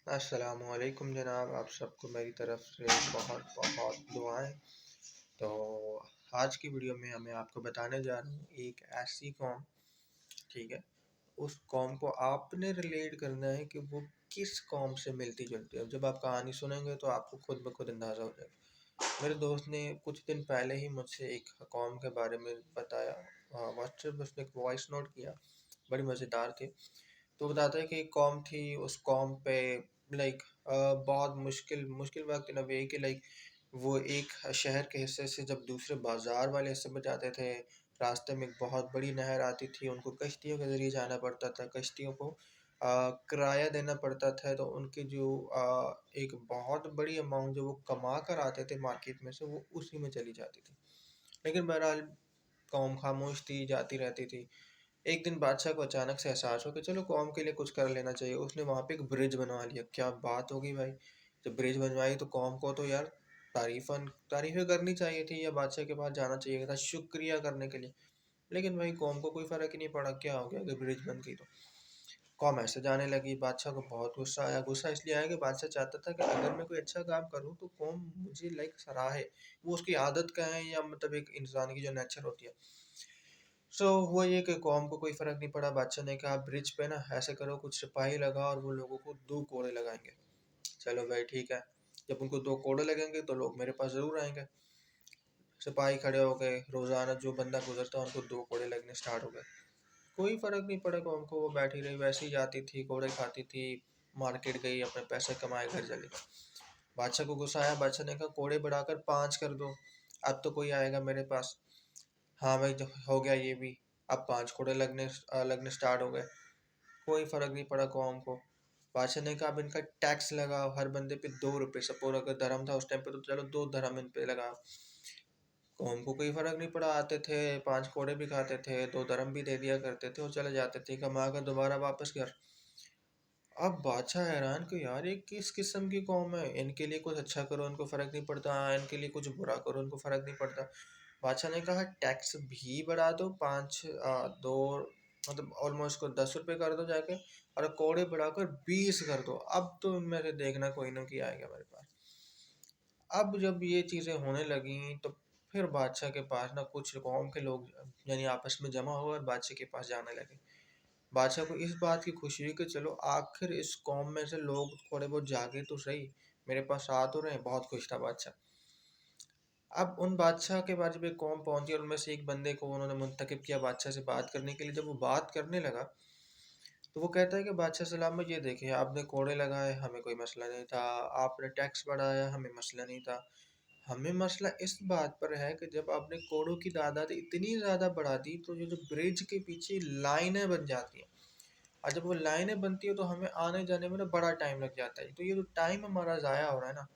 अस्सलामुअलैकुम जनाब, आप सबको मेरी तरफ से बहुत बहुत दुआएं। तो आज की वीडियो में मैं आपको बताने जा रहा हूँ एक ऐसी कौम, ठीक है। उस कौम को आपने रिलेट करना है कि वो किस कौम से मिलती जुलती है। जब आप कहानी सुनेंगे तो आपको खुद ब खुद अंदाज़ा हो जाएगा। मेरे दोस्त ने कुछ दिन पहले ही मुझसे एक कौम के बारे में बताया। व्हाट्सएप में उसने एक वॉइस नोट किया, बड़ी मज़ेदार थी। तो बताता है कि एक कौम थी, उस कौम पे लाइक बहुत मुश्किल मुश्किल वक्त इन अ वे कि लाइक वो एक शहर के हिस्से से जब दूसरे बाजार वाले हिस्से में जाते थे, रास्ते में एक बहुत बड़ी नहर आती थी, उनको कश्तियों के ज़रिए जाना पड़ता था। कश्तियों को किराया देना पड़ता था, तो उनकी जो एक बहुत बड़ी अमाउंट जो वो कमा कर आते थे मार्केट में से, वो उसी में चली जाती थी। लेकिन बहरहाल कौम खामोश थी, जाती रहती थी। एक दिन बादशाह को अचानक से एहसास हो कि चलो कौम के लिए कुछ कर लेना चाहिए। उसने वहाँ पे एक ब्रिज बनवा लिया। क्या बात हो गई भाई! जब ब्रिज बनवाई तो कौम को तो यार तारीफ़ें करनी चाहिए थी, या बादशाह के पास जाना चाहिए था शुक्रिया करने के लिए। लेकिन भाई कौम को कोई फ़र्क ही नहीं पड़ा, क्या हो गया अगर ब्रिज बन गई तो। कौम ऐसे जाने लगी, बादशाह को बहुत गुस्सा आया। गुस्सा इसलिए आया कि बादशाह चाहता था कि अगर मैं कोई अच्छा काम करूँ तो कौम मुझे लाइक सराहे। वो उसकी आदत का है, या मतलब एक इंसान की जो नेचर होती है। हुआ ये कि कौम को कोई फ़र्क नहीं पड़ा। बादशाह ने कहा ब्रिज पे ना ऐसे करो, कुछ सिपाही लगाओ और वो लोगों को 2 कोड़े लगाएँगे। चलो भाई ठीक है, जब उनको 2 कोड़े लगेंगे तो लोग मेरे पास ज़रूर आएँगे। सिपाही खड़े हो गए, रोज़ाना जो बंदा गुज़रता उनको 2 कोड़े लगने स्टार्ट हो गए। कोई फ़र्क नहीं पड़ा कौम को, वो बैठी रही, वैसे ही जाती थी, कोड़े खाती थी, मार्केट गई, अपने पैसे कमाए, घर चली गई। बादशाह को गुस्सा आया, बादशाह ने कहा कोड़े बढ़ाकर 5 कर दो, अब तो कोई आएगा मेरे पास। हाँ भाई, जो हो गया ये भी। अब 5 कोड़े लगने स्टार्ट हो गए। कोई फ़र्क नहीं पड़ा कौम को। बादशाह ने कहा अब इनका टैक्स लगाओ, हर बंदे पे 2 रुपए। सपोज़ अगर दरहम था उस टाइम पे, तो चलो 2 दरहम इन पे लगाओ। कौम को कोई फ़र्क नहीं पड़ा, आते थे, 5 कोड़े भी खाते थे, 2 दरहम भी दे दिया करते थे और चले जाते थे, कमा कर दोबारा वापस घर। अब बादशाह हैरान कि यार ये किस किस्म की कौम है, इनके लिए कुछ अच्छा करो इनको फ़र्क नहीं पड़ता, इनके लिए कुछ बुरा करो इनको फ़र्क नहीं पड़ता। बादशाह ने कहा टैक्स भी बढ़ा दो, 2 मतलब ऑलमोस्ट को 10 रुपए कर दो जाके, और कोड़े बढ़ाकर 20 कर दो। अब तो इनमें से देखना कोई ना कोई आएगा मेरे पास। अब जब ये चीज़ें होने लगी तो फिर बादशाह के पास ना कुछ कौम के लोग यानी आपस में जमा हुए और बादशाह के पास जाने लगे। बादशाह को इस बात की खुशी हुई कि चलो आखिर इस कौम में से लोग थोड़े बहुत जागे तो सही, मेरे पास आ तो रहे हैं। बहुत खुश था बादशाह। अब उन बादशाह के पास जब एक कौम पहुंची और उनमें से एक बंदे को उन्होंने मुंतखब किया बादशाह से बात करने के लिए। जब वो बात करने लगा तो वो कहता है कि बादशाह सलाम, ये देखिए आपने कोड़े लगाए, हमें कोई मसला नहीं था। आपने टैक्स बढ़ाया, हमें मसला नहीं था। हमें मसला इस बात पर है कि जब आपने कोड़ों की तादाद इतनी ज़्यादा बढ़ा दी तो ये जो ब्रिज के पीछे लाइनें बन जाती हैं, और जब वो लाइनें बनती है तो हमें आने जाने में ना बड़ा टाइम लग जाता है। तो ये जो टाइम हमारा ज़ाया हो रहा है ना,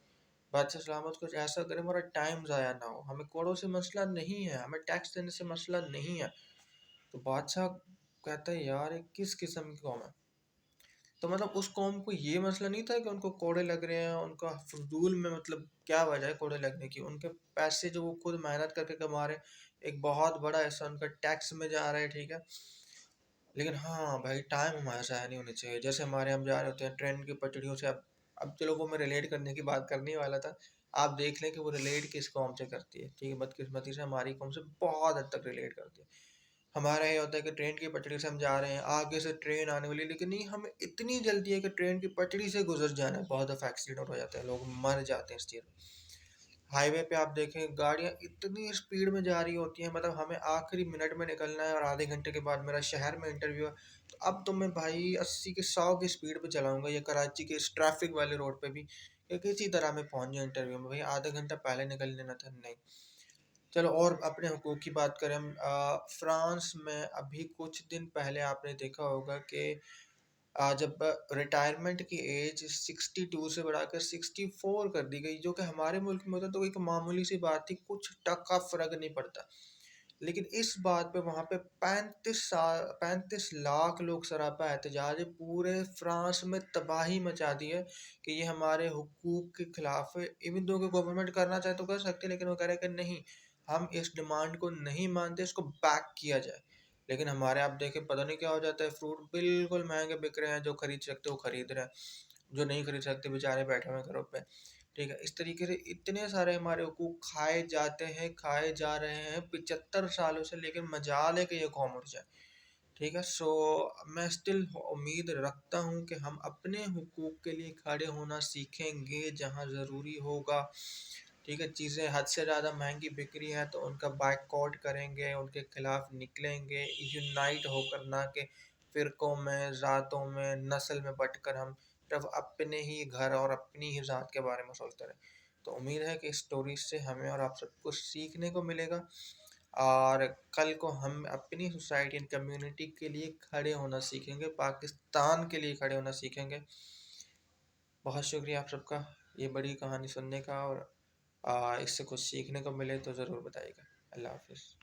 बादशाह सलामत कुछ ऐसा करे हमारा टाइम ज़ाया ना हो। हमें कोड़ों से मसला नहीं है, हमें टैक्स देने से मसला नहीं है। तो बादशाह कहता है यार ये किस किस्म की कौम है। तो मतलब उस कौम को ये मसला नहीं था कि उनको कोड़े लग रहे हैं, उनका फ़ुज़ूल में मतलब क्या वजह है कोड़े लगने की? उनके पैसे जो वो खुद मेहनत करके कमा रहे हैं, एक बहुत बड़ा हिस्सा उनका टैक्स में जा रहा है, ठीक है? लेकिन हाँ भाई, टाइम हमारा ज़ाया नहीं होना चाहिए। जैसे हमारे हम जा रहे होते हैं ट्रेन की पटरियों से, अब चलो वो मैं रिलेट करने की बात करने ही वाला था। आप देख लें कि वो रिलेट किस कौम से करती है, ठीक है? बदकिस्मती से हमारी कौम से बहुत हद तक रिलेट करती है। हमारा ये होता है कि ट्रेन की पटरी से हम जा रहे हैं, आगे से ट्रेन आने वाली है, लेकिन नहीं, हमें इतनी जल्दी है कि ट्रेन की पटरी से गुज़र जाना है। बहुत दफ़ा एक्सीडेंट हो जाते हैं, लोग मर जाते हैं इस चीज़ में। हाईवे पे आप देखें गाड़ियाँ इतनी स्पीड में जा रही होती हैं, मतलब हमें आखिरी मिनट में निकलना है और आधे घंटे के बाद मेरा शहर में इंटरव्यू है। तो अब तो मैं भाई 80 के 100 की स्पीड पे चलाऊँगा, या कराची के इस ट्रैफ़िक वाले रोड पे भी, कि किसी तरह मैं पहुँच जाऊँ इंटरव्यू में। भाई आधा घंटा पहले निकल लेना था, नहीं। चलो और अपने हुकूक की बात करें हम, फ्रांस में अभी कुछ दिन पहले आपने देखा होगा कि जब रिटायरमेंट की एज 62 से बढ़ाकर 64 कर दी गई, जो कि हमारे मुल्क में होता तो एक मामूली सी बात थी, कुछ टक का फ़र्क नहीं पड़ता। लेकिन इस बात पे वहाँ पे 35 लाख लोग सरापा एहतजाज है, पूरे फ्रांस में तबाही मचा दी है कि ये हमारे हुकूक के खिलाफ है। इवन दो कि गवर्नमेंट करना चाहे तो कर सकती है, लेकिन वो कह रहे हैं कि नहीं, हम इस डिमांड को नहीं मानते, इसको बैक किया जाए। लेकिन हमारे आप देखें पता नहीं क्या हो जाता है, फ्रूट बिल्कुल महंगे बिक रहे हैं, जो खरीद सकते हो खरीद रहे हैं। जो नहीं खरीद सकते बेचारे बैठे हुए हैं घरों पे, ठीक है। इस तरीके से इतने सारे हमारे हुकूक खाए जाते हैं, खाए जा रहे हैं 75 सालों से, लेकिन मजाल है कि ये कौम उठ जाए, ठीक है। सो मैं स्टिल उम्मीद रखता हूँ कि हम अपने हुकूक के लिए खड़े होना सीखेंगे जहाँ ज़रूरी होगा, ठीक है। चीज़ें हद से ज़्यादा महंगी बिक रही हैं तो उनका बायकॉट करेंगे, उनके खिलाफ निकलेंगे यूनाइट होकर, ना कि फ़िरक़ों में, ज़ातों में, नस्ल में बँटकर हम सिर्फ़ अपने ही घर और अपनी ही ज़ात के बारे में सोचते रहें। तो उम्मीद है कि इस स्टोरी से हमें और आप सबको सीखने को मिलेगा और कल को हम अपनी सोसाइटी एंड कम्युनिटी के लिए खड़े होना सीखेंगे, पाकिस्तान के लिए खड़े होना सीखेंगे। बहुत शुक्रिया आप सबका ये बड़ी कहानी सुनने का, और इससे कुछ सीखने को मिले तो ज़रूर बताइएगा। अल्लाह हाफ़िज़।